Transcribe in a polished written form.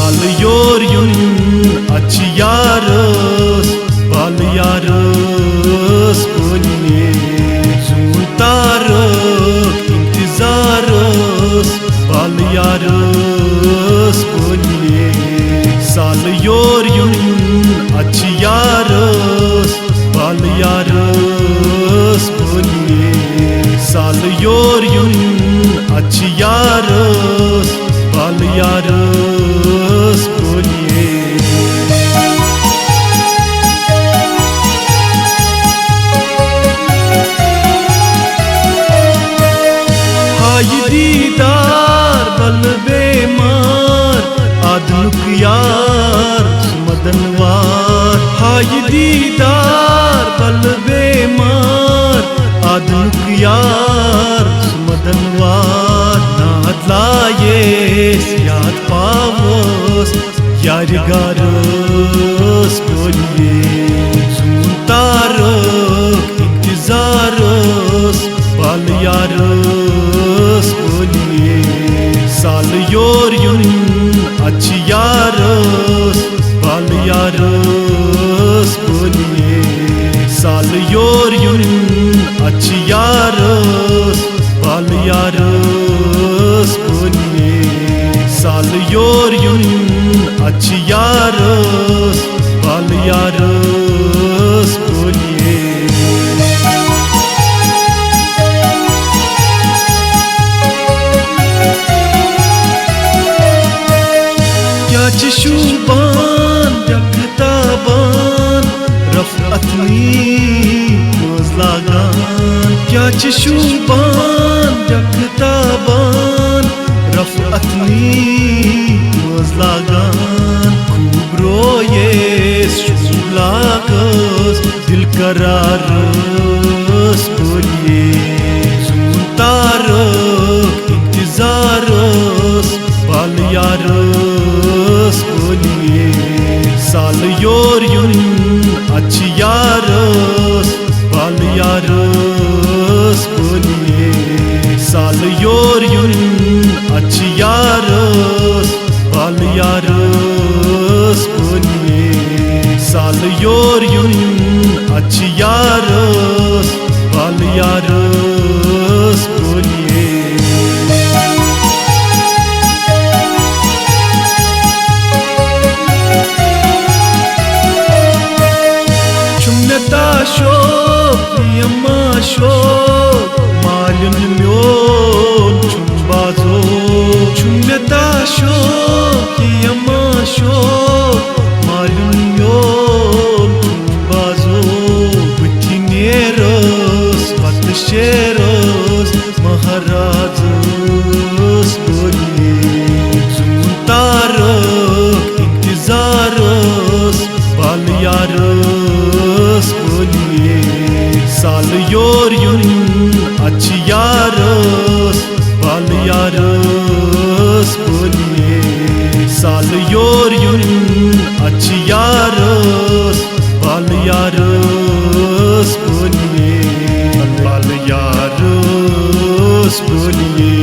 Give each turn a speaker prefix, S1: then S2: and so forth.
S1: साल योर युन अच्छी यारस बाल यारस बोलिए जून तारक इंतजारस बाल यारस बोलिए साल योर युन अच्छी यारस बाल यारस बोलिए साल योर युन अच्छी यारस बाल यारस बोलिए हाय दीदार बल बेमार आधुनिक यार मदनवार हाय दीदार बल बेमार आधुनिक यार मदनवार नाद लायेस याद पावस यार गारस बोलिए जून तारक इंतजारस बाल यारस बोलिए साल योर युन अच्छी यारस बाल यारस बोलिए साल योर युन अच्छी यारस बाल यारस बोलिए साल योर युन अच्छी यारस बाल यारस बोलिए क्या चशूबान यकताबान रफ़अतनी मोज़ लागान क्या चशूबान यकताबान रफ़अतनी मोज़ लागान खूब रोयेस शुभ लागस दिल करारस बोलिए जून तारक इंतजारस बाल यारस बोलिए साल योर युन अच्छी यारस बाल यारस बोलिए साल योर युन अच्छी यारस बाल यारस बोलिए साल योर युन अच्छी यारस बाल यारस बोलिए शोक यम्मा शोक मालिन म्योन चुम्बाजो चुम्यता शोक यम्मा शोक मालिन म्योन चुम्बाजो बुथिनेरस पतशेरस महाराजस बोलिए जून तारक इंतजारस बाल यारस बोलिए साल योर युन अच्छी यारस बाल यारस बोलिए साल योर युन अच्छी यारस बाल यारस बोलिए बाल यारस बोलिए।